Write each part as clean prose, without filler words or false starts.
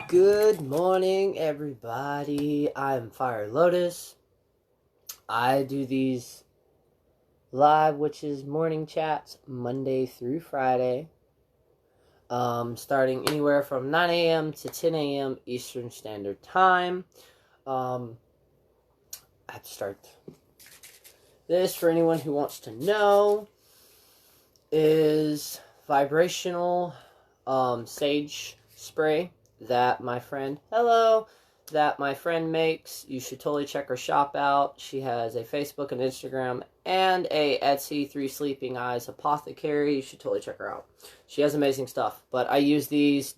Good morning, everybody. I'm Fire Lotus. I do these live, which is morning chats, Monday through Friday, starting anywhere from 9 a.m. to 10 a.m. Eastern Standard Time. I have to start this for anyone who wants to know. Is vibrational sage spray that my friend makes. You should totally check her shop out. She has a Facebook and Instagram and a Etsy, 3 Sleeping Eyes Apothecary. You should totally check her out. She has amazing stuff. But I use these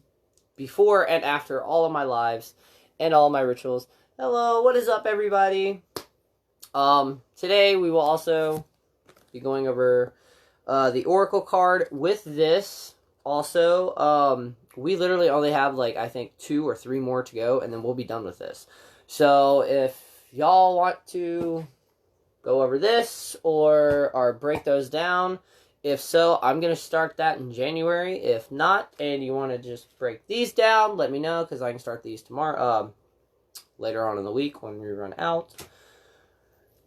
before and after all of my lives and all of my rituals. Hello, what is up, everybody? Today we will also be going over the Oracle card with this. Also, we literally only have, I think 2 or 3 more to go, and then we'll be done with this. So, if y'all want to go over this, or break those down, if so, I'm going to start that in January. If not, and you want to just break these down, let me know, because I can start these tomorrow, later on in the week when we run out.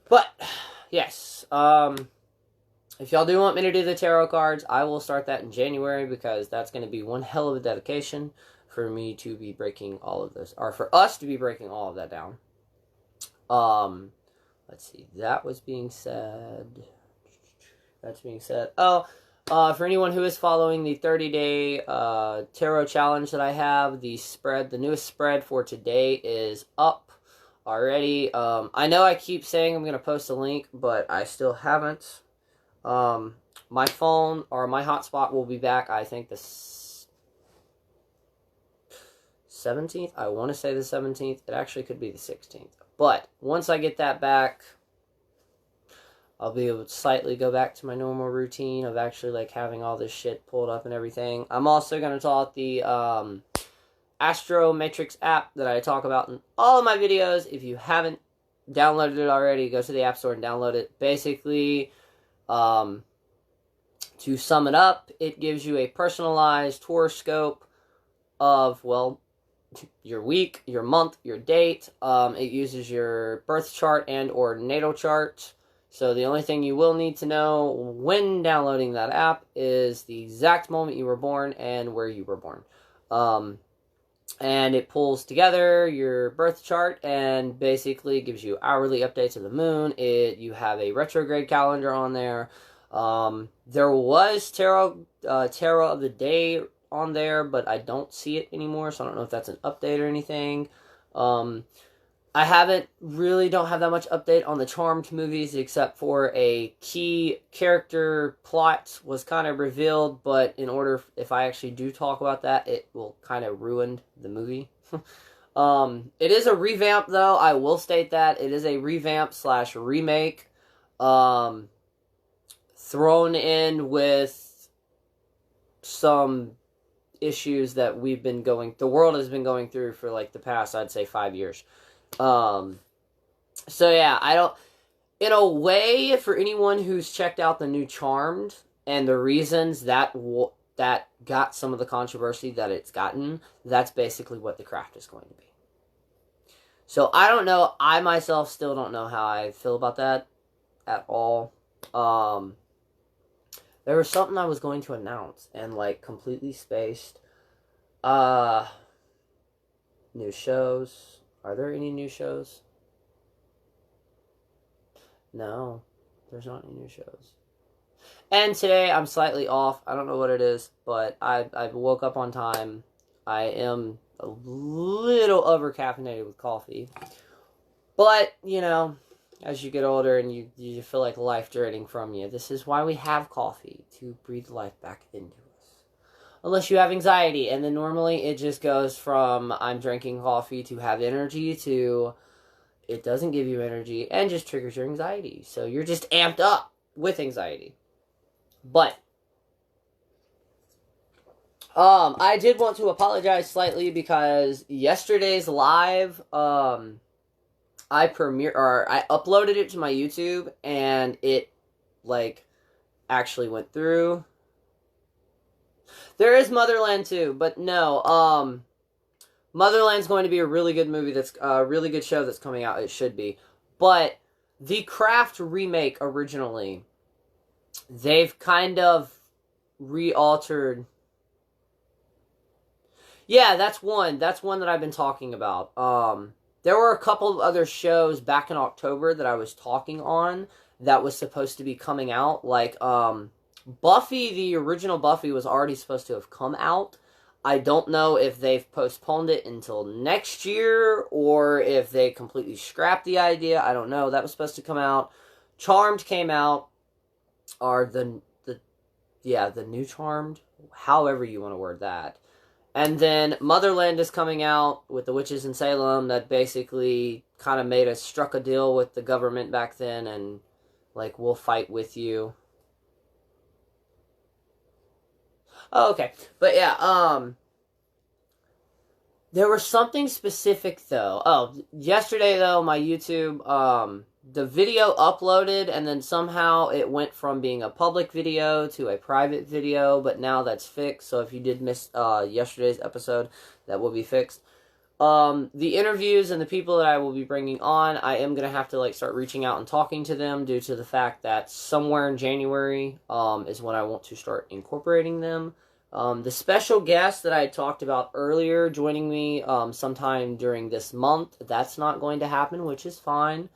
But, yes, if y'all do want me to do the tarot cards, I will start that in January, because that's going to be one hell of a dedication for me to be breaking all of this, or for us to be breaking all of that down. Let's see, that was being said. That's being said. Oh, for anyone who is following the 30-day tarot challenge that I have, the newest spread for today is up already. I know I keep saying I'm going to post a link, but I still haven't. My phone or my hotspot will be back, I think, the 17th. I want to say the 17th. It actually could be the 16th. But once I get that back, I'll be able to slightly go back to my normal routine of actually, having all this shit pulled up and everything. I'm also going to talk the, Astro Matrix app that I talk about in all of my videos. If you haven't downloaded it already, go to the App Store and download it. Basically, to sum it up, it gives you a personalized horoscope of, your week, your month, your date. It uses your birth chart and or natal chart. So the only thing you will need to know when downloading that app is the exact moment you were born and where you were born. And it pulls together your birth chart and basically gives you hourly updates of the moon. You have a retrograde calendar on there. There was tarot of the day on there, but I don't see it anymore, so I don't know if that's an update or anything. I don't have that much update on the Charmed movies, except for a key character plot was kind of revealed, but if I actually do talk about that, it will kind of ruin the movie. It is a revamp, though. I will state that. It is a revamp/remake, thrown in with some issues that the world has been going through for, the past, I'd say, 5 years. So yeah, in a way, for anyone who's checked out the new Charmed and the reasons that got some of the controversy that it's gotten, that's basically what the craft is going to be. So I don't know, I myself still don't know how I feel about that at all. There was something I was going to announce and completely spaced. New shows. Are there any new shows? No, there's not any new shows. And today I'm slightly off. I don't know what it is, but I woke up on time. I am a little over-caffeinated with coffee. But, as you get older and you feel like life draining from you, this is why we have coffee, to breathe life back into us. Unless you have anxiety, and then normally it just goes from I'm drinking coffee to have energy to it doesn't give you energy and just triggers your anxiety. So you're just amped up with anxiety. But I did want to apologize slightly because yesterday's live, I uploaded it to my YouTube and it actually went through. There is Motherland too, but no, Motherland's going to be a really good movie. That's a really good show that's coming out. It should be. But the Craft remake originally, they've kind of re-altered. Yeah, that's one. That's one that I've been talking about. There were a couple of other shows back in October that I was talking on that was supposed to be coming out. Like, Buffy, the original Buffy, was already supposed to have come out. I don't know if they've postponed it until next year or if they completely scrapped the idea. I don't know. That was supposed to come out. Charmed came out. Or the new Charmed. However you want to word that. And then Motherland is coming out with the witches in Salem that basically kind of struck a deal with the government back then and, like, we'll fight with you. Oh, okay. But yeah, there was something specific though. Oh, yesterday though, my YouTube, the video uploaded and then somehow it went from being a public video to a private video, but now that's fixed. So if you did miss yesterday's episode, that will be fixed. The interviews and the people that I will be bringing on, I am going to have to like start reaching out and talking to them due to the fact that somewhere in January is when I want to start incorporating them. The special guest that I talked about earlier joining me sometime during this month, that's not going to happen, which is fine.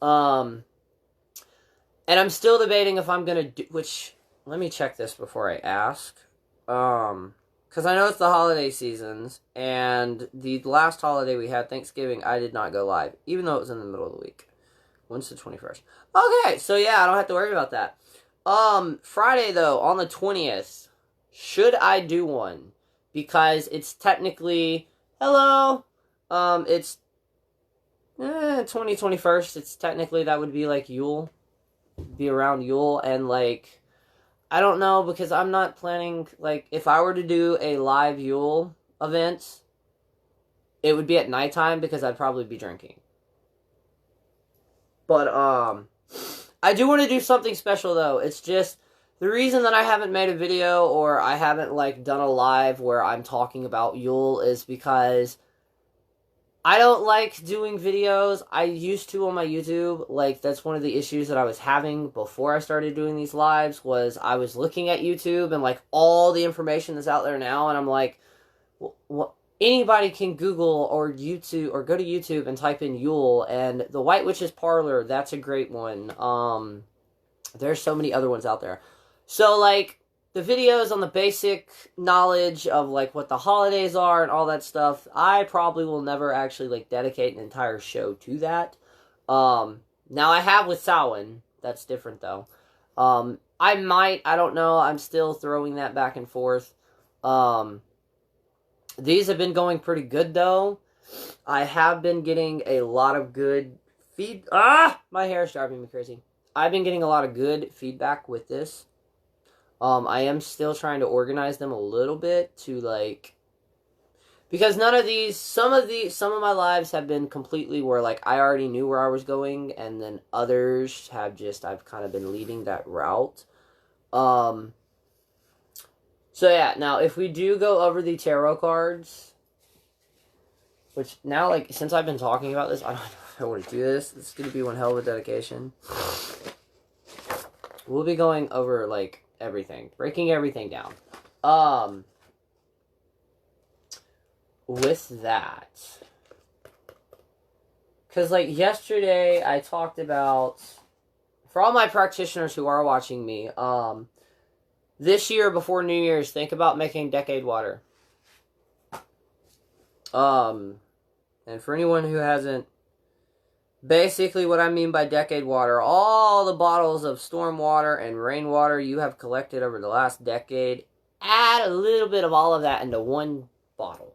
And I'm still debating if I'm going to do, which, let me check this before I ask. Because I know it's the holiday seasons, and the last holiday we had, Thanksgiving, I did not go live, even though it was in the middle of the week. When's the 21st? Okay, so yeah, I don't have to worry about that. Friday, though, on the 20th, should I do one? Because it's technically, hello, it's 21st, it's technically, that would be like Yule, be around Yule, and like, I don't know, because I'm not planning, like, if I were to do a live Yule event, it would be at nighttime, because I'd probably be drinking. But, I do want to do something special, though. It's just, the reason that I haven't made a video, or I haven't, like, done a live where I'm talking about Yule is because I don't like doing videos. I used to on my YouTube. Like, that's one of the issues that I was having before I started doing these lives, was I was looking at YouTube and, like, all the information that's out there now, and I'm like, what? Anybody can Google or YouTube, or go to YouTube and type in Yule, and the White Witch's Parlor, that's a great one. There's so many other ones out there. So, like, the videos on the basic knowledge of, like, what the holidays are and all that stuff, I probably will never actually, like, dedicate an entire show to that. Now, I have with Samhain. That's different, though. I might, I don't know, I'm still throwing that back and forth. These have been going pretty good, though. I have been getting a lot of good my hair is driving me crazy. I've been getting a lot of good feedback with this. I am still trying to organize them a little bit to, like, because none of these, some of my lives have been completely where, like, I already knew where I was going, and then others have just, I've kind of been leading that route. So yeah, now, if we do go over the tarot cards, which now, like, since I've been talking about this, I don't know if I want to do this. It's going to be one hell of a dedication. We'll be going over, like, everything. Breaking everything down. With that, because, like, yesterday, I talked about, for all my practitioners who are watching me, this year, before New Year's, think about making Decade water. And for anyone who hasn't, basically what I mean by Decade water, all the bottles of storm water and rainwater you have collected over the last decade, add a little bit of all of that into one bottle.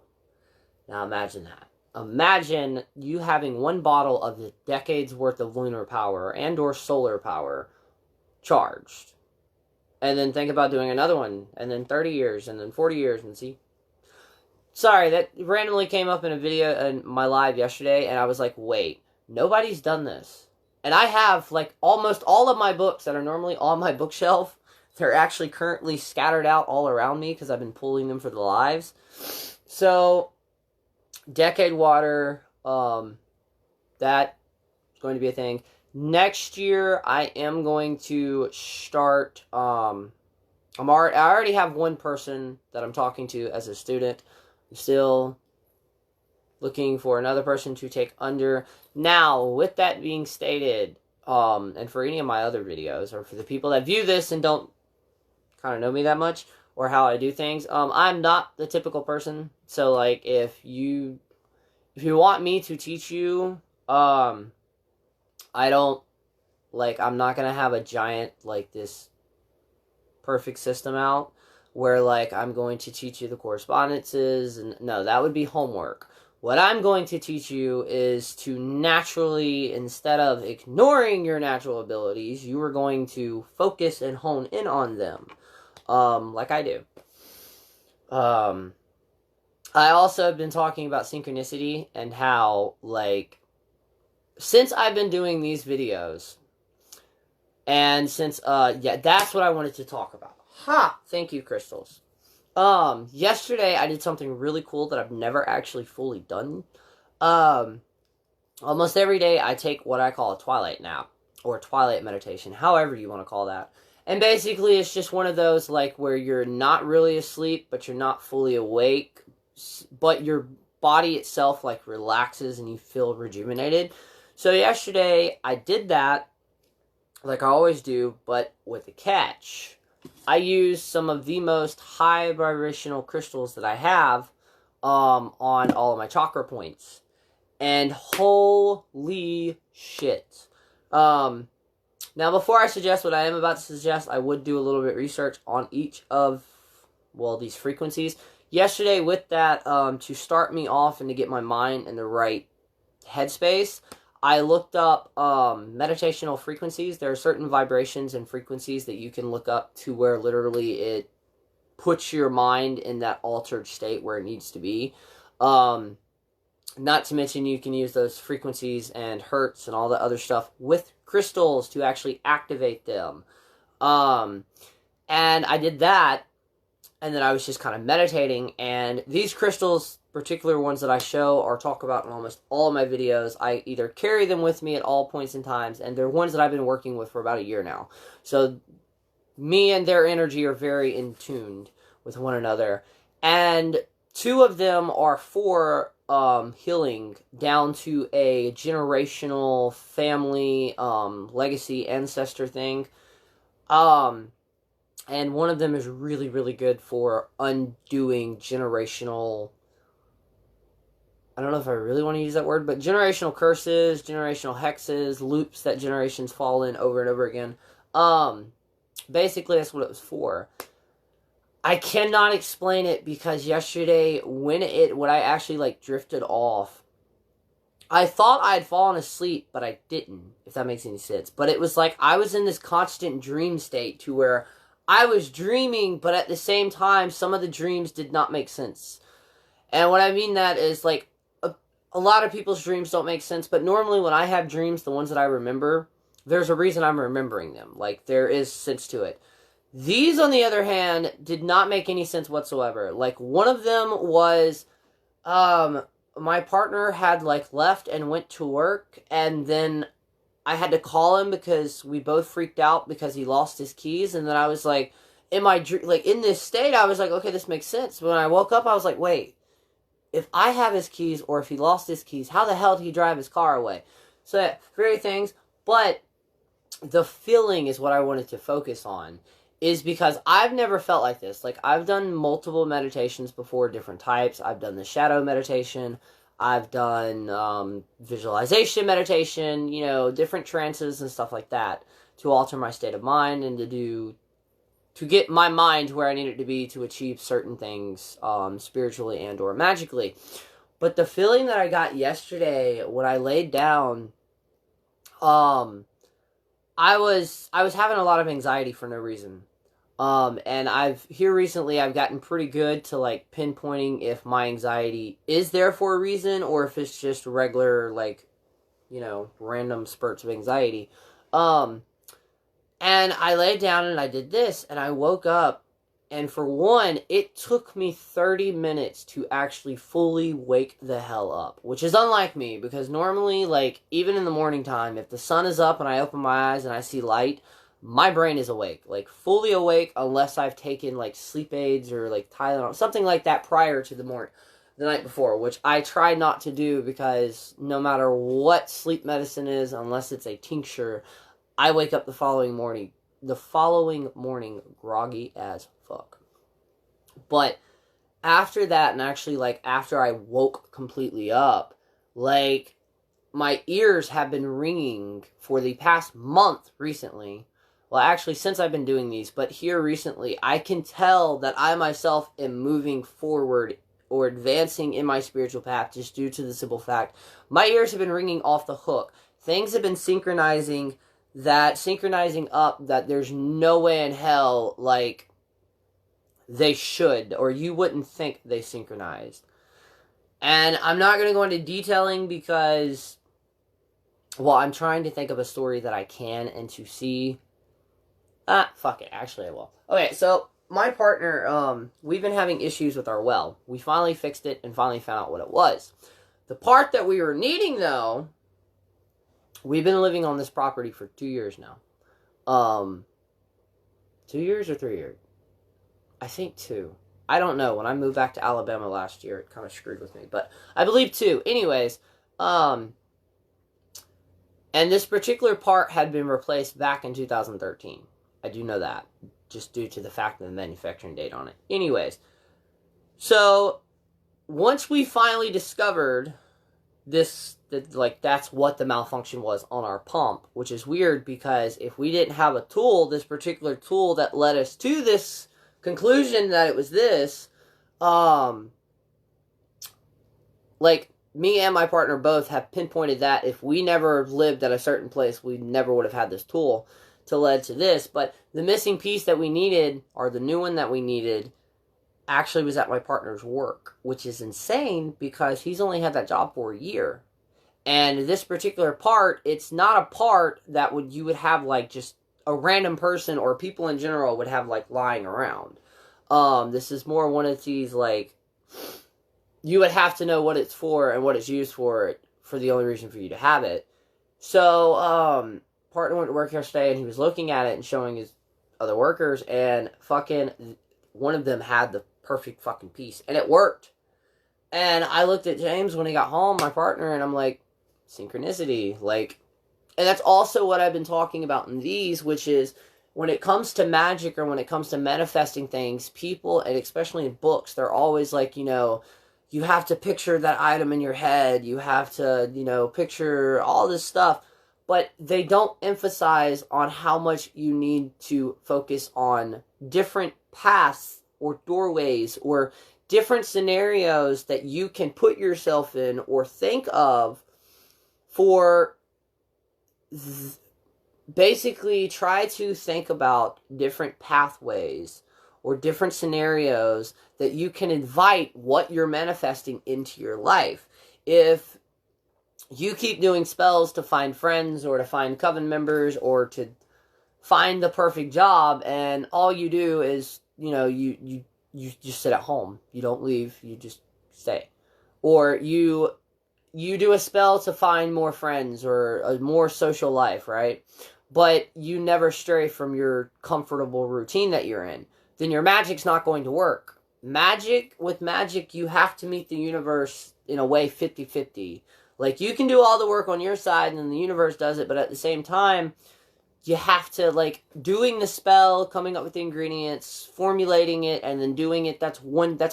Now imagine that. Imagine you having one bottle of the decade's worth of lunar power and or solar power charged. And then think about doing another one, and then 30 years, and then 40 years, and see. Sorry, that randomly came up in a video in my live yesterday, and I was like, wait, nobody's done this. And I have, like, almost all of my books that are normally on my bookshelf, they're actually currently scattered out all around me, because I've been pulling them for the lives. So, Decade water, that's going to be a thing. Next year, I am going to start, I already have one person that I'm talking to as a student. I'm still looking for another person to take under. Now, with that being stated, and for any of my other videos, or for the people that view this and don't kind of know me that much, or how I do things, I'm not the typical person. So, like, if you want me to teach you, I don't, like, I'm not gonna have a giant, like, this perfect system out where, like, I'm going to teach you the correspondences, and no, that would be homework. What I'm going to teach you is to naturally, instead of ignoring your natural abilities, you are going to focus and hone in on them, like I do. I also have been talking about synchronicity and how, like, since I've been doing these videos, and since, yeah, that's what I wanted to talk about. Ha! Thank you, crystals. Yesterday I did something really cool that I've never actually fully done. Almost every day I take what I call a twilight nap, or twilight meditation, however you want to call that. And basically it's just one of those, like, where you're not really asleep, but you're not fully awake, but your body itself, like, relaxes and you feel rejuvenated. So yesterday I did that, like I always do, but with a catch. I used some of the most high vibrational crystals that I have on all of my chakra points. And holy shit. Now, before I suggest what I am about to suggest, I would do a little bit of research on each of, well, these frequencies. Yesterday, with that, to start me off and to get my mind in the right headspace, I looked up meditational frequencies. There are certain vibrations and frequencies that you can look up to where literally it puts your mind in that altered state where it needs to be. Not to mention you can use those frequencies and hertz and all the other stuff with crystals to actually activate them. And I did that, and then I was just kind of meditating, and these crystals, particular ones that I show or talk about in almost all of my videos, I either carry them with me at all points in times, and they're ones that I've been working with for about a year now. So me and their energy are very in tuned with one another. And two of them are for healing down to a generational family legacy ancestor thing. And one of them is really, really good for undoing generational, I don't know if I really want to use that word, but generational curses, generational hexes, loops that generations fall in over and over again. Basically, that's what it was for. I cannot explain it because yesterday, when I actually, like, drifted off, I thought I had fallen asleep, but I didn't, if that makes any sense. But it was like I was in this constant dream state to where I was dreaming, but at the same time, some of the dreams did not make sense. And what I mean that is, like, a lot of people's dreams don't make sense, but normally when I have dreams, the ones that I remember, there's a reason I'm remembering them. Like, there is sense to it. These, on the other hand, did not make any sense whatsoever. Like, one of them was, my partner had, like, left and went to work, and then I had to call him because we both freaked out because he lost his keys, and then I was like, in this state, I was like, okay, this makes sense. But when I woke up, I was like, wait, if I have his keys, or if he lost his keys, how the hell did he drive his car away? So, that, very things, but the feeling is what I wanted to focus on, is because I've never felt like this. Like, I've done multiple meditations before, different types. I've done the shadow meditation, I've done visualization meditation, you know, different trances and stuff like that to alter my state of mind and to get my mind where I need it to be to achieve certain things spiritually and or magically. But the feeling that I got yesterday when I laid down, I was having a lot of anxiety for no reason. And recently I've gotten pretty good to, like, pinpointing if my anxiety is there for a reason or if it's just regular, like, you know, random spurts of anxiety. And I laid down and I did this, and I woke up, And for one, it took me 30 minutes to actually fully wake the hell up, which is unlike me, because normally, like, even in the morning time, if the sun is up and I open my eyes and I see light, my brain is awake, like, fully awake, unless I've taken, like, sleep aids or, like, Tylenol, something like that prior to the night before, which I try not to do, because no matter what sleep medicine is, unless it's a tincture, I wake up the following morning groggy as fuck. But after that, and actually, like, after I woke completely up, like, my ears have been ringing for the past month recently. Well, actually, since I've been doing these, but here recently, I can tell that I myself am moving forward or advancing in my spiritual path, just due to the simple fact my ears have been ringing off the hook. Things have been synchronizing up that there's no way in hell, like, they should, or you wouldn't think they synchronized. And I'm not going to go into detailing because, well, I'm trying to think of a story that I can and to see. Fuck it, actually I will. Okay, so my partner, we've been having issues with our well. We finally fixed it and finally found out what it was. The part that we were needing, though, we've been living on this property for 2 years now. 2 years or 3 years? I think 2. I don't know. When I moved back to Alabama last year, it kind of screwed with me. But I believe 2. Anyways, and this particular part had been replaced back in 2013. I do know that, just due to the fact of the manufacturing date on it. Anyways, so once we finally discovered this, that's what the malfunction was on our pump, which is weird, because if we didn't have a tool, this particular tool that led us to this conclusion that it was this, like, me and my partner both have pinpointed that if we never lived at a certain place, we never would have had this tool to lead to this. But the missing piece that we needed, or the new one that we needed, actually was at my partner's work, which is insane because he's only had that job for a year. And this particular part, it's not a part that you would have, like, just a random person or people in general would have, like, lying around. This is more one of these, like, you would have to know what it's for and what it's used for the only reason for you to have it. So, partner went to work yesterday, and he was looking at it and showing his other workers, and fucking one of them had the perfect fucking piece, and it worked. And I looked at James when he got home, my partner, and I'm like, synchronicity, like. And that's also what I've been talking about in these, which is when it comes to magic or when it comes to manifesting things, people, and especially in books, they're always like, you know, you have to picture that item in your head, you have to, you know, picture all this stuff. But they don't emphasize on how much you need to focus on different paths or doorways or different scenarios that you can put yourself in or think of for basically try to think about different pathways or different scenarios that you can invite what you're manifesting into your life. If you keep doing spells to find friends or to find coven members or to find the perfect job, and all you do is, you know, you just sit at home. You don't leave. You just stay. Or you do a spell to find more friends or a more social life, right? But you never stray from your comfortable routine that you're in. Then your magic's not going to work. With magic, you have to meet the universe in a way 50-50. Like, you can do all the work on your side and then the universe does it, but at the same time, you have to, like, doing the spell, coming up with the ingredients, formulating it, and then doing it, that's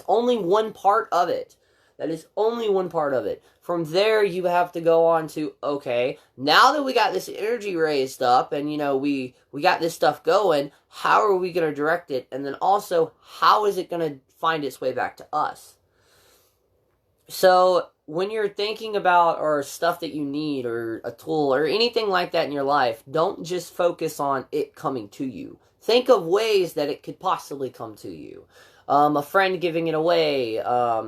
only one part of it. That is only one part of it. From there, you have to go on to, okay, now that we got this energy raised up and, you know, we got this stuff going, how are we going to direct it? And then also, how is it going to find its way back to us? So, when you're thinking about or stuff that you need or a tool or anything like that in your life, don't just focus on it coming to you. Think of ways that it could possibly come to you. A friend giving it away. I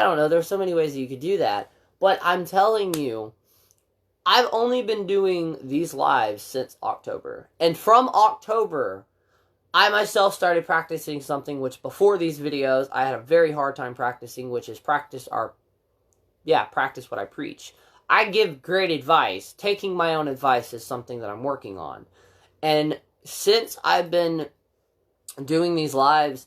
don't know. There's so many ways that you could do that. But I'm telling you, I've only been doing these lives since October. And from October, I myself started practicing something which before these videos I had a very hard time practicing, which is practice what I preach. I give great advice. Taking my own advice is something that I'm working on. And since I've been doing these lives,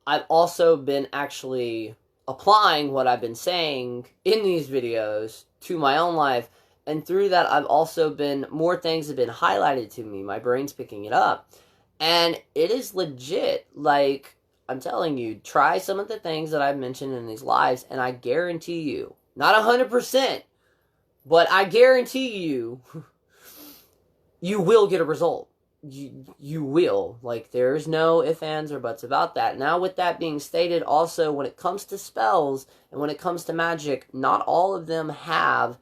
I've also been actually applying what I've been saying in these videos to my own life. And through that, I've also been, more things have been highlighted to me. My brain's picking it up. And it is legit. Like, I'm telling you, try some of the things that I've mentioned in these lives, and I guarantee you, not 100%, but I guarantee you, you will get a result. You will. Like, there's no ifs, ands, or buts about that. Now, with that being stated, also, when it comes to spells, and when it comes to magic, not all of them have,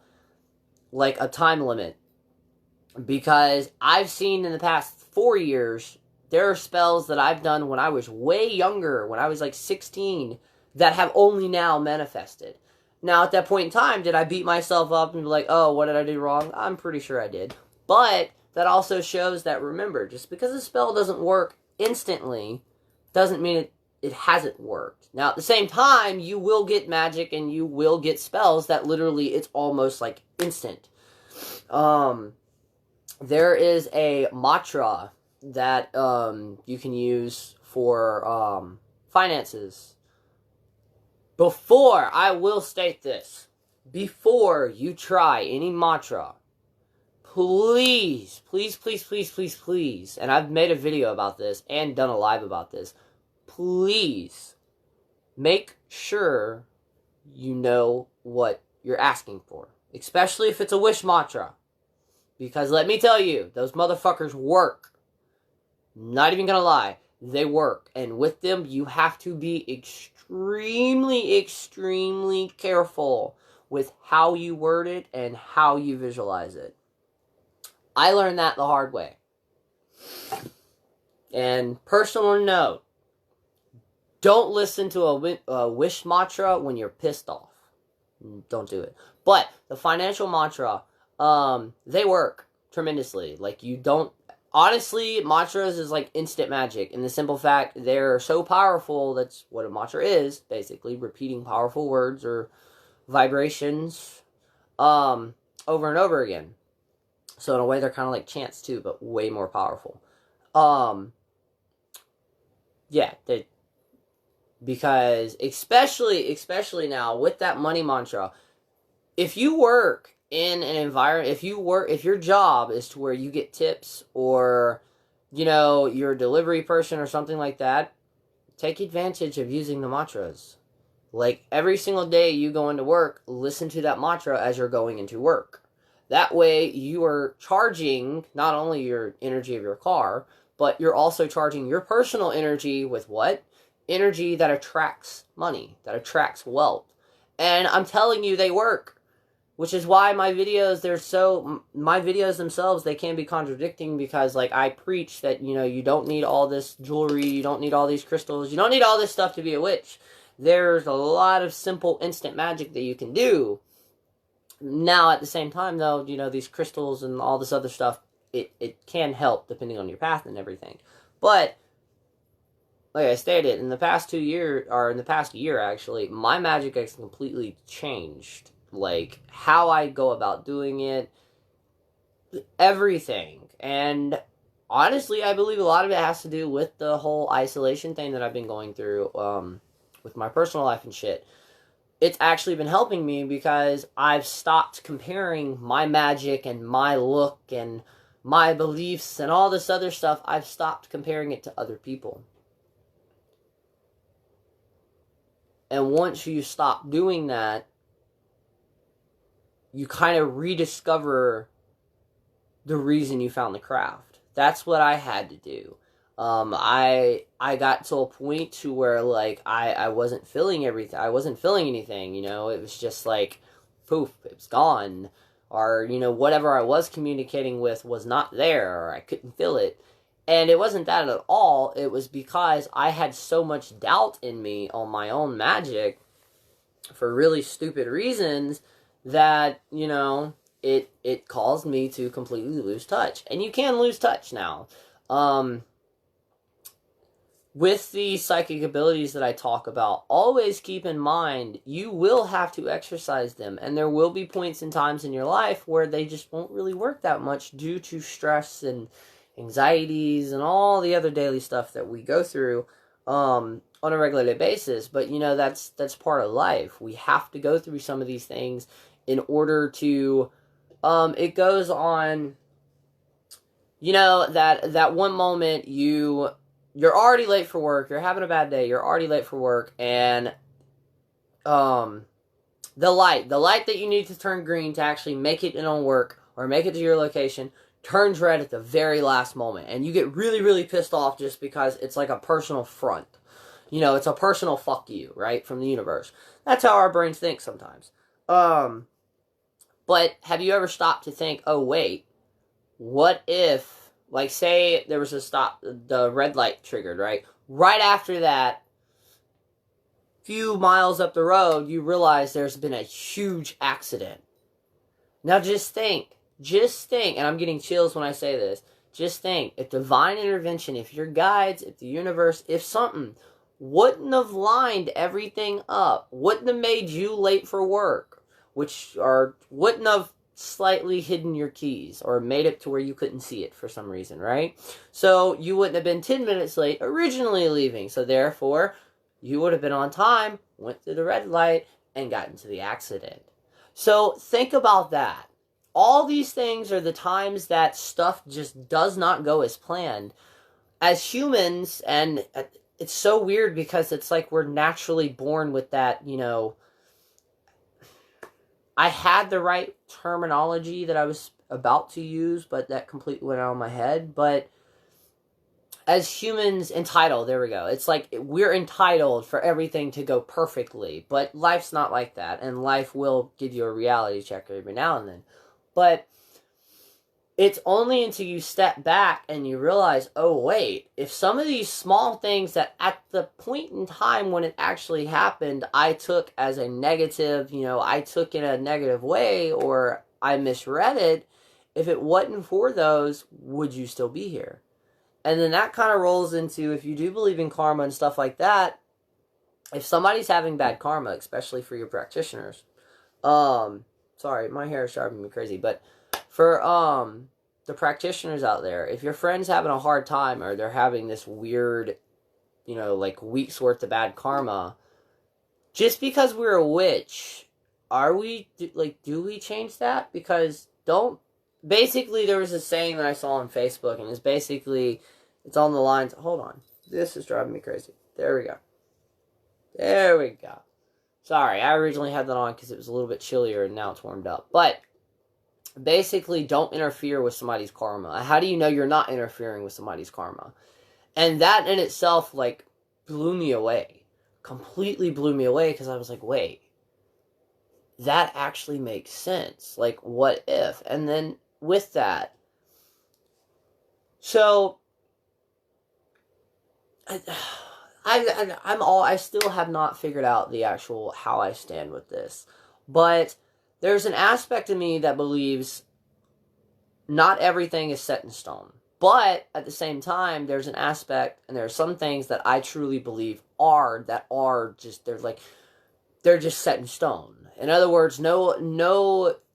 like, a time limit. Because I've seen in the past 4 years, there are spells that I've done when I was way younger, when I was like 16, that have only now manifested. Now, at that point in time, did I beat myself up and be like, oh, what did I do wrong? I'm pretty sure I did. But that also shows that, remember, just because a spell doesn't work instantly, doesn't mean it hasn't worked. Now, at the same time, you will get magic and you will get spells that literally, it's almost like instant. There is a mantra that you can use for finances. Before, I will state this, before you try any mantra, please, please, please, please, please, please, and I've made a video about this and done a live about this, please make sure you know what you're asking for, especially if it's a wish mantra, because let me tell you, those motherfuckers work. Not even gonna lie, they work. And with them, you have to be extremely, extremely careful with how you word it and how you visualize it. I learned that the hard way. And personal note, don't listen to a wish mantra when you're pissed off. Don't do it. But the financial mantra, they work tremendously. Like, you don't... Honestly, mantras is like instant magic. In the simple fact, they're so powerful, that's what a mantra is, basically, repeating powerful words or vibrations over and over again. So in a way, they're kind of like chants too, but way more powerful. Yeah, because especially now with that money mantra, if you work in an environment, if your job is to where you get tips, or, you know, you're a delivery person or something like that, take advantage of using the mantras. Like, every single day you go into work, listen to that mantra as you're going into work. That way, you are charging not only your energy of your car, but you're also charging your personal energy with what? Energy that attracts money, that attracts wealth. And I'm telling you, they work. Which is why my videos themselves, they can be contradicting, because, like, I preach that, you know, you don't need all this jewelry, you don't need all these crystals, you don't need all this stuff to be a witch. There's a lot of simple instant magic that you can do. Now, at the same time, though, you know, these crystals and all this other stuff, it can help depending on your path and everything. But, like I stated, in the past 2 years, or in the past year, actually, my magic has completely changed. Like, how I go about doing it, everything. And honestly, I believe a lot of it has to do with the whole isolation thing that I've been going through with my personal life and shit. It's actually been helping me because I've stopped comparing my magic and my look and my beliefs and all this other stuff. I've stopped comparing it to other people. And once you stop doing that, you kind of rediscover the reason you found the craft. That's what I had to do. I got to a point to where, like, I wasn't feeling everything. I wasn't feeling anything, you know. It was just like, poof, it was gone. Or, you know, whatever I was communicating with was not there, or I couldn't feel it. And it wasn't that at all. It was because I had so much doubt in me on my own magic for really stupid reasons that, you know, it caused me to completely lose touch. And you can lose touch now. with the psychic abilities that I talk about, always keep in mind you will have to exercise them, and there will be points and times in your life where they just won't really work that much due to stress and anxieties and all the other daily stuff that we go through on a regular basis. But that's part of life. We have to go through some of these things in order to it goes on, that one moment you're already late for work, you're having a bad day, you're already late for work, and the light that you need to turn green to actually make it in on work or make it to your location turns red at the very last moment, and you get really, really pissed off just because it's like a personal front. It's a personal fuck you, right, from the universe. That's how our brains think sometimes. But have you ever stopped to think, oh wait, what if, like, say there was the red light triggered, right? Right after that, few miles up the road, you realize there's been a huge accident. Now just think, and I'm getting chills when I say this, just think, if divine intervention, if your guides, if the universe, if something wouldn't have lined everything up, wouldn't have made you late for work, wouldn't have slightly hidden your keys or made it to where you couldn't see it for some reason, right? So you wouldn't have been 10 minutes late originally leaving. So therefore, you would have been on time, went through the red light, and got into the accident. So think about that. All these things are the times that stuff just does not go as planned. As humans, and it's so weird because it's like we're naturally born with that, I had the right terminology that I was about to use, but that completely went out of my head. But as humans, entitled, there we go. It's like we're entitled for everything to go perfectly, but life's not like that, and life will give you a reality check every now and then. But it's only until you step back and you realize, oh wait, if some of these small things that at the point in time when it actually happened, I took as a negative, I took in a negative way, or I misread it, if it wasn't for those, would you still be here? And then that kind of rolls into, if you do believe in karma and stuff like that, if somebody's having bad karma, especially for your practitioners, sorry, my hair is driving me crazy, but for the practitioners out there, if your friend's having a hard time or they're having this weird, like weeks worth of bad karma, just because we're a witch, do we change that? Because basically there was a saying that I saw on Facebook, and it's on the lines, hold on, this is driving me crazy. There we go. Sorry, I originally had that on because it was a little bit chillier and now it's warmed up. But basically, don't interfere with somebody's karma. How do you know you're not interfering with somebody's karma? And that in itself, blew me away. Completely blew me away, because I was like, wait, that actually makes sense. What if? And then with that, so I still have not figured out the actual how I stand with this. But there's an aspect of me that believes not everything is set in stone. But at the same time, there's an aspect, and there are some things that I truly believe are just, they're just set in stone. In other words, no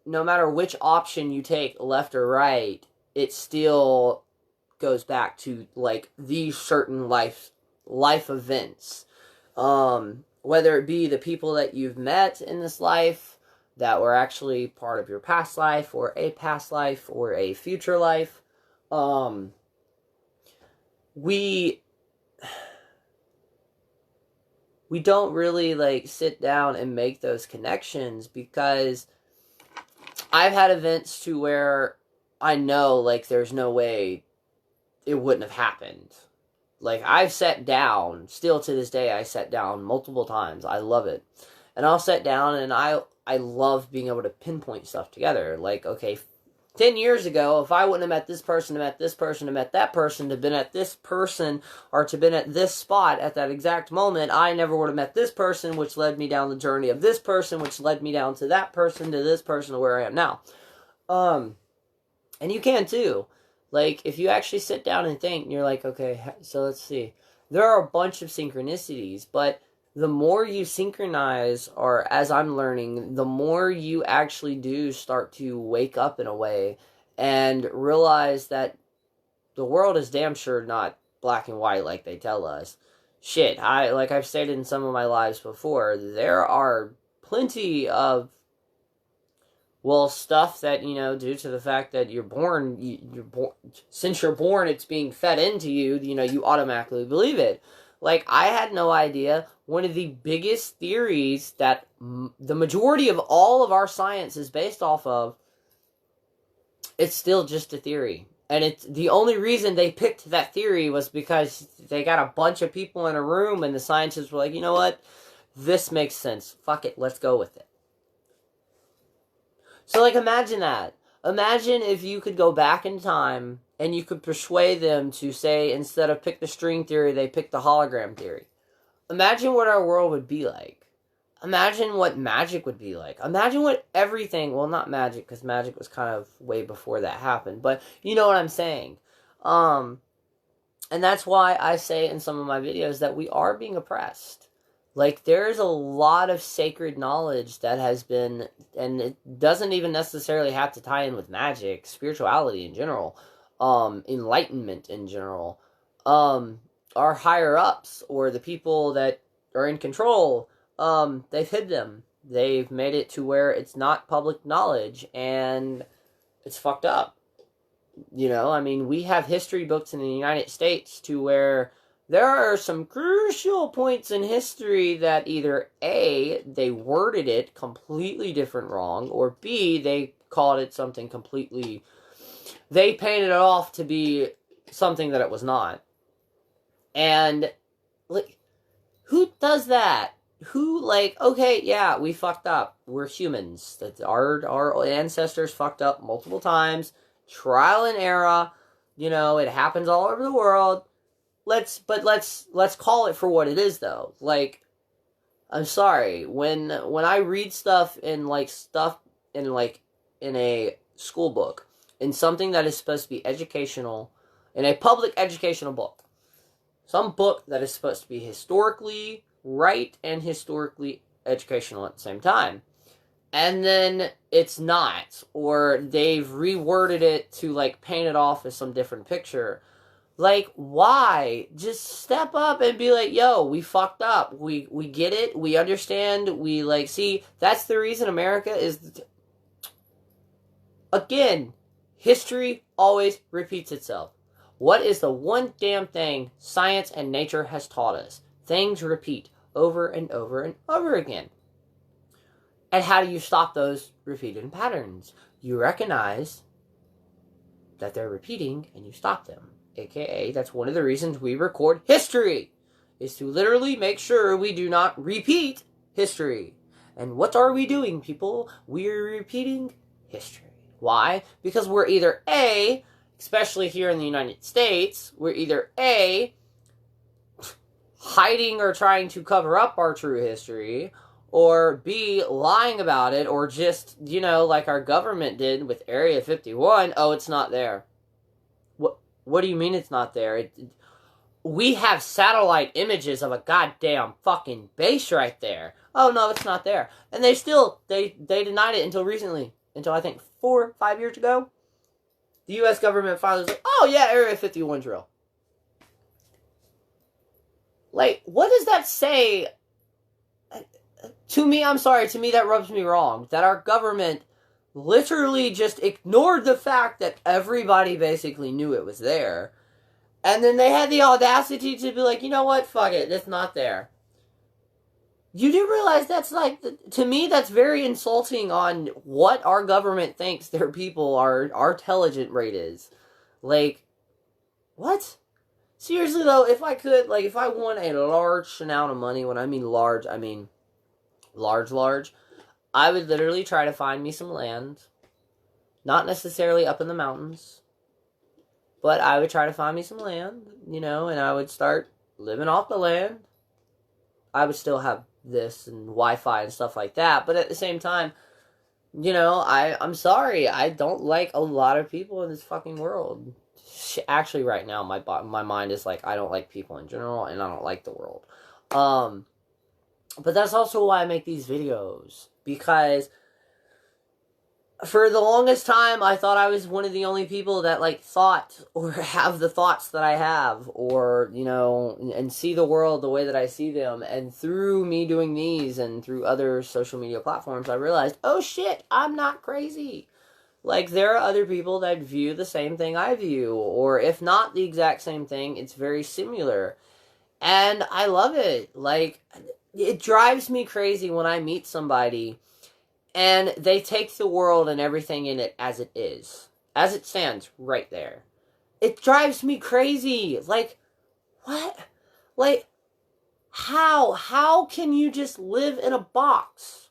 matter which option you take, left or right, it still goes back to these certain life events. Whether it be the people that you've met in this life that were actually part of your past life, or a past life, or a future life. We don't really sit down and make those connections, because I've had events to where I know there's no way it wouldn't have happened. I've sat down, still to this day I sat down multiple times. I love it. And I'll sit down and I love being able to pinpoint stuff together. Okay, 10 years ago, if I wouldn't have met this person, to met this person, to met that person, to been at this person, or to been at this spot at that exact moment, I never would have met this person, which led me down the journey of this person, which led me down to that person, to this person, to where I am now. And you can too. If you actually sit down and think, and you're okay, so let's see. there are a bunch of synchronicities, but the more you synchronize, or as I'm learning, the more you actually do start to wake up in a way and realize that the world is damn sure not black and white like they tell us. Shit, like I've stated in some of my lives before, there are plenty of, well, stuff that, due to the fact that you're born, since you're born, it's being fed into you, you automatically believe it. Like, I had no idea one of the biggest theories that the majority of all of our science is based off of, it's still just a theory. And it's the only reason they picked that theory was because they got a bunch of people in a room and the scientists were like, you know what? This makes sense. Fuck it. Let's go with it. So, like, imagine that. Imagine if you could go back in time and you could persuade them to say, instead of pick the string theory, they pick the hologram theory. Imagine what our world would be like. Imagine what magic would be like. Imagine what everything, well, not magic, because magic was kind of way before that happened, but you know what I'm saying. And that's why I say in some of my videos that we are being oppressed. Like, there's a lot of sacred knowledge that has been, and it doesn't even necessarily have to tie in with magic, spirituality in general, enlightenment in general, our higher-ups, or the people that are in control, they've hid them. They've made it to where it's not public knowledge, and it's fucked up. I mean, we have history books in the United States to where there are some crucial points in history that either A, they worded it completely different wrong, or B, they called it something completely, they painted it off to be something that it was not. And, like, who does that? Who, like, okay, yeah, we fucked up. We're humans. That our ancestors fucked up multiple times. Trial and error. It happens all over the world. Let's call it for what it is, though. Like, I'm sorry, when I read stuff in a school book, in something that is supposed to be educational, in a public educational book, some book that is supposed to be historically right and historically educational at the same time, and then it's not, or they've reworded it to, like, paint it off as some different picture. Like, why? Just step up and be like, yo, we fucked up. We get it. We understand. We, like, see, that's the reason America is... Again, history always repeats itself. What is the one damn thing science and nature has taught us? Things repeat over and over and over again. And how do you stop those repeated patterns? You recognize that they're repeating and you stop them. AKA, that's one of the reasons we record history, is to literally make sure we do not repeat history. And what are we doing, people? We're repeating history. Why? Because we're either A, especially here in the United States, we're either A, hiding or trying to cover up our true history, or B, lying about it, or just, like our government did with Area 51, oh, it's not there. What do you mean it's not there? We have satellite images of a goddamn fucking base right there. Oh, no, it's not there. And they denied it until recently. Until, I think, 4 or 5 years ago. The U.S. government finally was like, oh, yeah, Area 51's real. Like, what does that say? To me, I'm sorry, to me that rubs me wrong. That our government literally just ignored the fact that everybody basically knew it was there. And then they had the audacity to be like, you know what, fuck it, it's not there. You do realize that's like, to me, that's very insulting on what our government thinks their people, our intelligent rate is. Like, what? Seriously though, if I could, like, if I won a large amount of money, when I mean large, I mean large, I would literally try to find me some land. Not necessarily up in the mountains. But I would try to find me some land, and I would start living off the land. I would still have this and Wi-Fi and stuff like that. But at the same time, I'm sorry. I don't like a lot of people in this fucking world. actually right now my mind is like, I don't like people in general, and I don't like the world. But that's also why I make these videos, because for the longest time, I thought I was one of the only people that, like, thought or have the thoughts that I have, or, you know, and see the world the way that I see them. And through me doing these and through other social media platforms, I realized, oh shit, I'm not crazy. Like, there are other people that view the same thing I view, or if not the exact same thing, it's very similar. And I love it. Like, it drives me crazy when I meet somebody and they take the world and everything in it as it is. As it stands right there. It drives me crazy. Like, what? Like, how? How can you just live in a box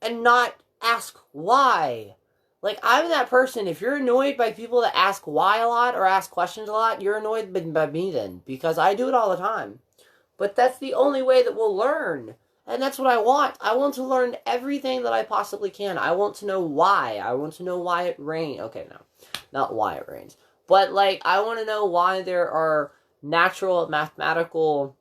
and not ask why? Like, I'm that person. If you're annoyed by people that ask why a lot or ask questions a lot, you're annoyed by me then. Because I do it all the time. But that's the only way that we'll learn. And that's what I want. I want to learn everything that I possibly can. I want to know why. I want to know why it rains. Okay, no. Not why it rains. But, like, I want to know why there are natural mathematical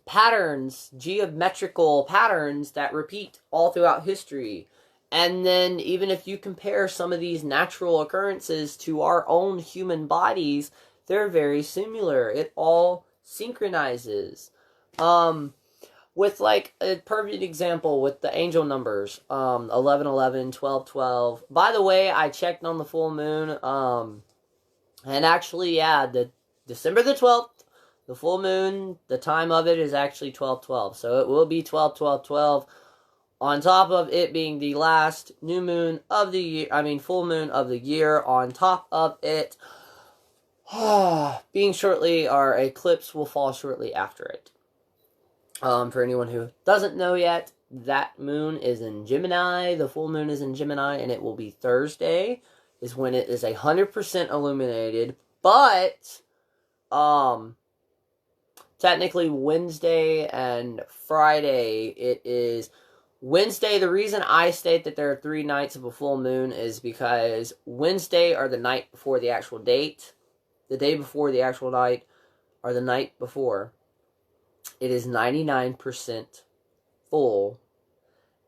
patterns, geometrical patterns that repeat all throughout history. And then, even if you compare some of these natural occurrences to our own human bodies, they're very similar. It all synchronizes. With, like, a perfect example with the angel numbers, 1111, 1212. By the way, I checked on the full moon, and actually, yeah, the December the 12th, the full moon, the time of it is actually 1212. So it will be 121212, on top of it being the last new moon of the year, full moon of the year, on top of it being shortly, our eclipse will fall shortly after it. For anyone who doesn't know yet, that moon is in Gemini. The full moon is in Gemini, and it will be Thursday, is when it is 100% illuminated. But, technically Wednesday and Friday, it is Wednesday. The reason I state that there are 3 nights of a full moon is because Wednesday are the night before the actual date. The day before the actual night, or the night before. It is 99% full,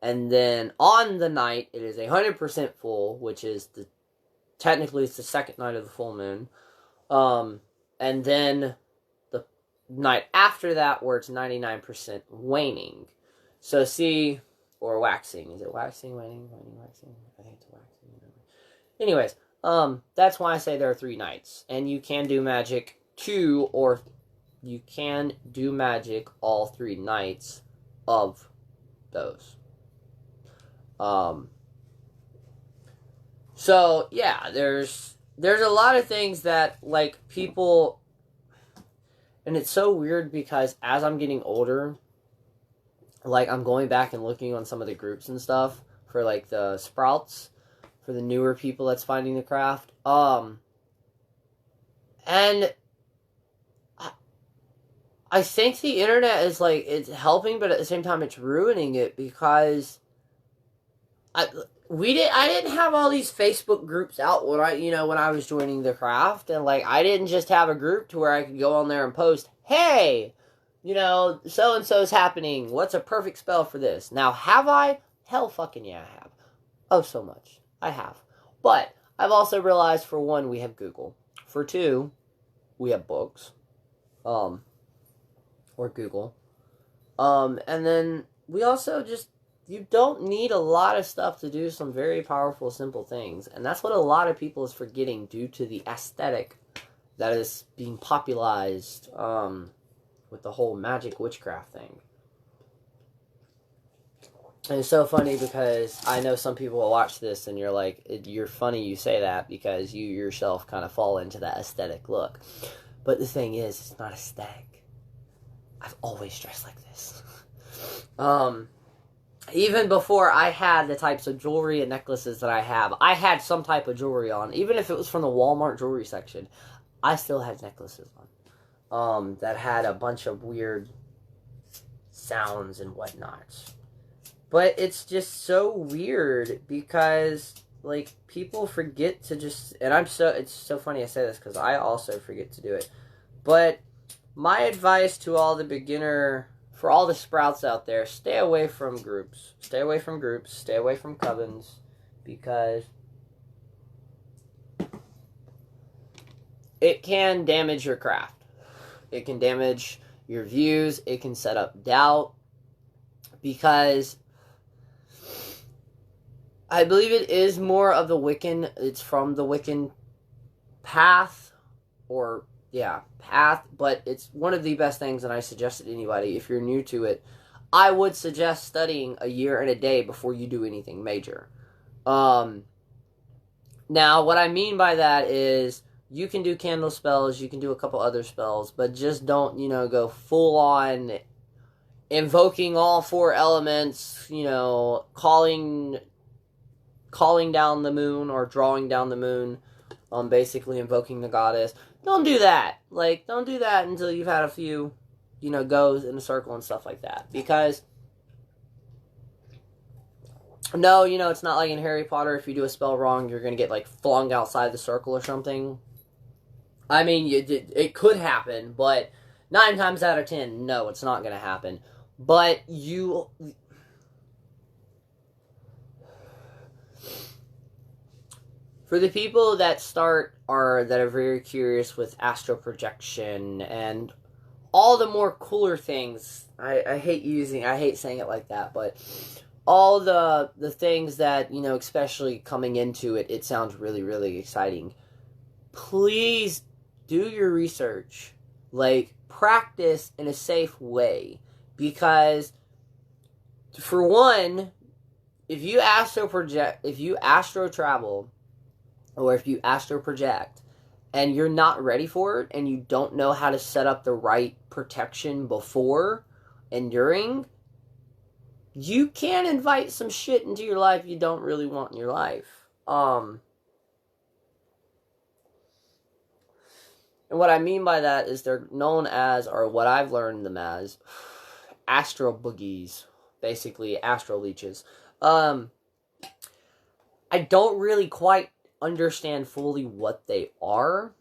and then on the night it is 100% full, which is technically it's the second night of the full moon, and then the night after that where it's 99% waning. So see, or waxing. Is it waxing, waning, waxing? I think it's waxing. Anyways, that's why I say there are 3 nights, and you can do magic you can do magic all 3 nights of those. So yeah, there's a lot of things that, like, people, and it's so weird because as I'm getting older, like, I'm going back and looking on some of the groups and stuff for, like, the sprouts, for the newer people that's finding the craft, and I think the internet is, like, it's helping, but at the same time it's ruining it, because I didn't have all these Facebook groups out when I was joining the craft, and, like, I didn't just have a group to where I could go on there and post, hey, so and so's happening, what's a perfect spell for this? Now, have I? Hell fucking yeah, I have. Oh, so much. I have. But I've also realized, for one, we have Google. For 2, we have books. Or Google. And then we also just, you don't need a lot of stuff to do some very powerful, simple things. And that's what a lot of people is forgetting due to the aesthetic that is being popularized, with the whole magic witchcraft thing. And it's so funny because I know some people will watch this and you're like, you're funny you say that because you yourself kind of fall into that aesthetic look. But the thing is, it's not aesthetic. I've always dressed like this. Even before I had the types of jewelry and necklaces that I have, I had some type of jewelry on. Even if it was from the Walmart jewelry section, I still had necklaces on. That had a bunch of weird sounds and whatnot. But it's just so weird because like, people forget to just, and it's so funny I say this, because I also forget to do it, but my advice to all the for all the sprouts out there, stay away from groups. Stay away from groups. Stay away from covens. Because it can damage your craft. It can damage your views. It can set up doubt. Because I believe it is more of the Wiccan. It's from the Wiccan path. Path, but it's one of the best things, and I suggest it to anybody. If you're new to it, I would suggest studying a year and a day before you do anything major. Now, what I mean by that is, you can do candle spells, you can do a couple other spells, but just don't, go full on invoking all 4 elements, calling down the moon or drawing down the moon, basically invoking the goddess. Don't do that. Like, don't do that until you've had a few, goes in a circle and stuff like that. Because, no, it's not like in Harry Potter, if you do a spell wrong, you're going to get, like, flung outside the circle or something. I mean, it could happen, but 9 times out of 10, no, it's not going to happen. But for the people that that are very curious with astral projection and all the more cooler things, I hate saying it like that, but all the things that, especially coming into it, it sounds really, really exciting. Please do your research. Like, practice in a safe way. Because, for one, if you astro travel, or if you astro project, and you're not ready for it, and you don't know how to set up the right protection before and during, you can invite some shit into your life you don't really want in your life. And what I mean by that is they're known as, or what I've learned them as, astral boogies. Basically, astral leeches. I don't really quite understand fully what they are,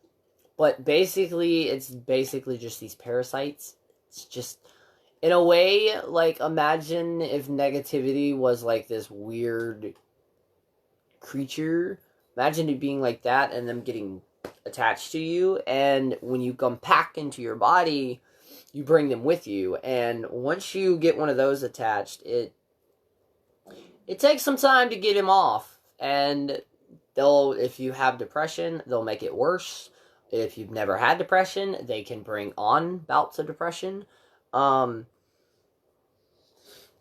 but basically it's just these parasites. It's just, in a way, like, imagine if negativity was like this weird creature. Imagine it being like that and them getting attached to you, and when you come back into your body, you bring them with you, and once you get one of those attached, it takes some time to get him off, and if you have depression, they'll make it worse. If you've never had depression, they can bring on bouts of depression. And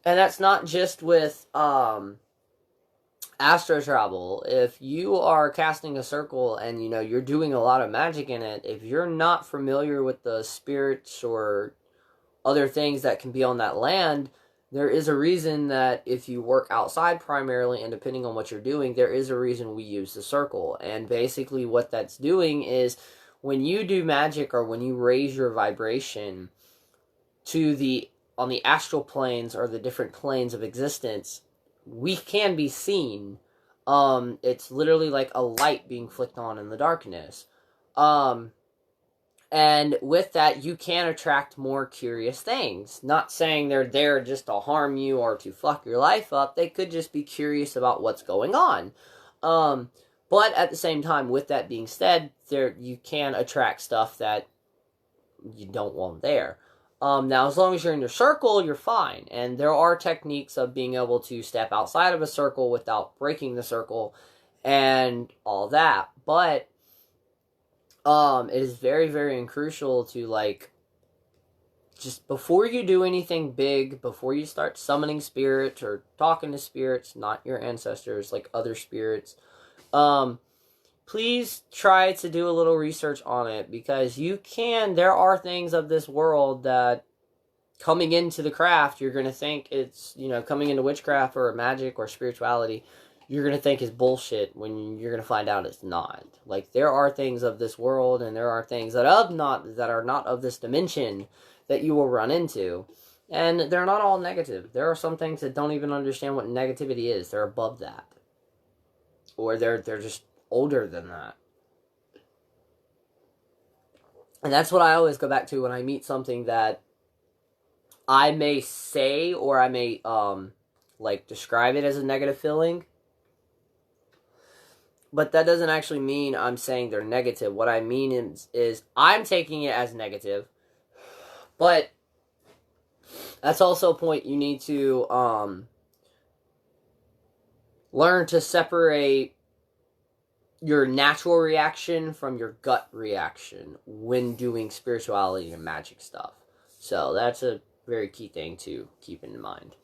that's not just with astro travel. If you are casting a circle and, you're doing a lot of magic in it, if you're not familiar with the spirits or other things that can be on that land, there is a reason that if you work outside primarily, and depending on what you're doing, there is a reason we use the circle. And basically what that's doing is, when you do magic or when you raise your vibration on the astral planes or the different planes of existence, we can be seen. It's literally like a light being flicked on in the darkness. And with that, you can attract more curious things. Not saying they're there just to harm you or to fuck your life up. They could just be curious about what's going on. But at the same time, with that being said, you can attract stuff that you don't want there. Now, as long as you're in your circle, you're fine. And there are techniques of being able to step outside of a circle without breaking the circle and all that. But it is very, very crucial to, like, just before you do anything big, before you start summoning spirits or talking to spirits, not your ancestors, like other spirits, please try to do a little research on it, because there are things of this world that coming into the craft, you're going to think it's, coming into witchcraft or magic or spirituality, you're going to think is bullshit when you're going to find out it's not. Like, there are things of this world, and there are things that are not of this dimension that you will run into. And they're not all negative. There are some things that don't even understand what negativity is. They're above that. or they're just older than that. And that's what I always go back to when I meet something that I may say, or I may like describe it as a negative feeling. But that doesn't actually mean I'm saying they're negative. What I mean is I'm taking it as negative. But that's also a point you need to learn to separate your natural reaction from your gut reaction when doing spirituality and magic stuff. So that's a very key thing to keep in mind.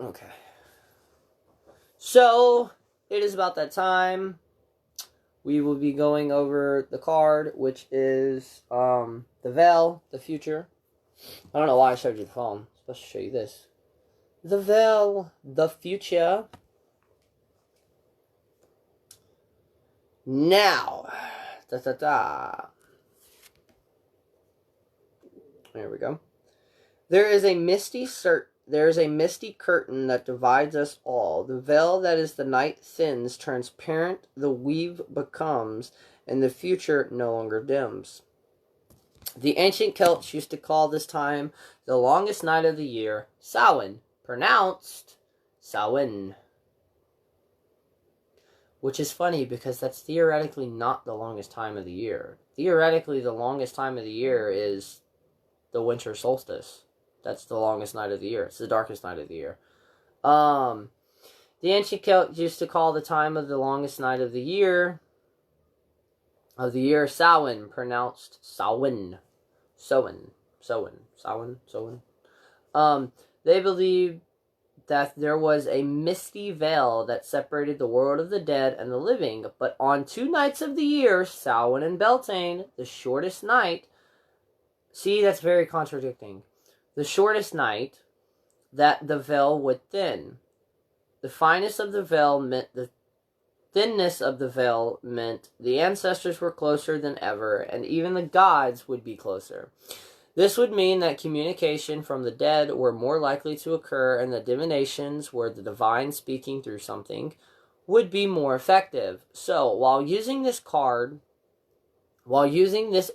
Okay. So, it is about that time. We will be going over the card, which is the Veil, the future. I don't know why I showed you the phone. I'm supposed to show you this. The Veil, the future. Now, There we go. There is a misty curtain that divides us all. The veil that is the night thins, transparent the weave becomes, and the future no longer dims. The ancient Celts used to call this time the longest night of the year, Samhain, pronounced Samhain. Which is funny because that's theoretically not the longest time of the year. Theoretically, the longest time of the year is the winter solstice. That's the longest night of the year. It's the darkest night of the year. The ancient Celts used to call the time of the longest night of the year Samhain, pronounced Samhain. They believed that there was a misty veil that separated the world of the dead and the living, but on 2 nights of the year, Samhain and Beltane, the shortest night, see, that's very contradicting. The shortest night, that the veil would thin. The fineness of the veil meant the thinness of the veil meant the ancestors were closer than ever, and even the gods would be closer. This would mean that communication from the dead were more likely to occur, and the divinations, were the divine speaking through something, would be more effective. So, while using this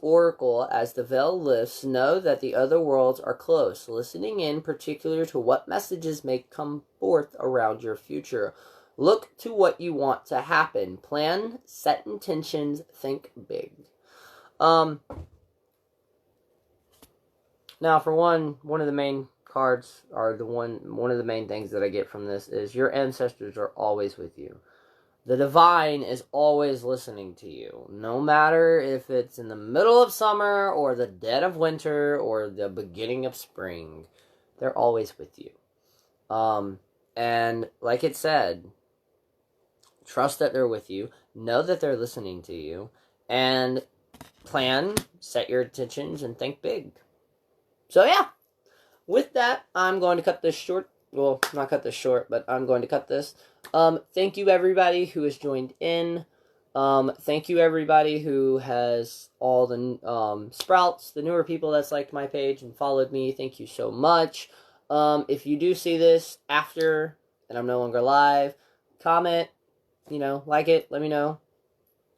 oracle as the veil lifts, know that the other worlds are close, listening in particular to what messages may come forth around your future. Look to what you want to happen. Plan, set intentions, think big. Now, for one of the main cards, or one of the main things that I get from this is your ancestors are always with you. The divine is always listening to you, no matter if it's in the middle of summer or the dead of winter or the beginning of spring. They're always with you. And like it said, trust that they're with you, know that they're listening to you, and plan, set your intentions, and think big. So yeah, with that, I'm going to cut this short. Well, not cut this short, but I'm going to cut this. Thank you everybody who has joined in. Thank you everybody who has all the sprouts, the newer people that's liked my page and followed me. Thank you so much. If you do see this after and I'm no longer live, comment, like it, let me know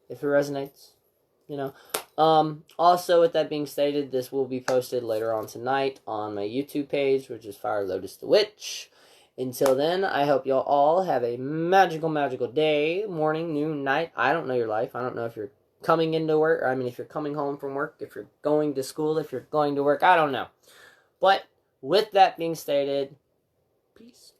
if it resonates, Also, with that being stated, this will be posted later on tonight on my YouTube page, which is Fire Lotus the Witch. Until then, I hope y'all all have a magical, magical day, morning, noon, night. I don't know your life. I don't know if you're coming into work, if you're coming home from work, if you're going to school, if you're going to work. I don't know. But with that being stated, peace.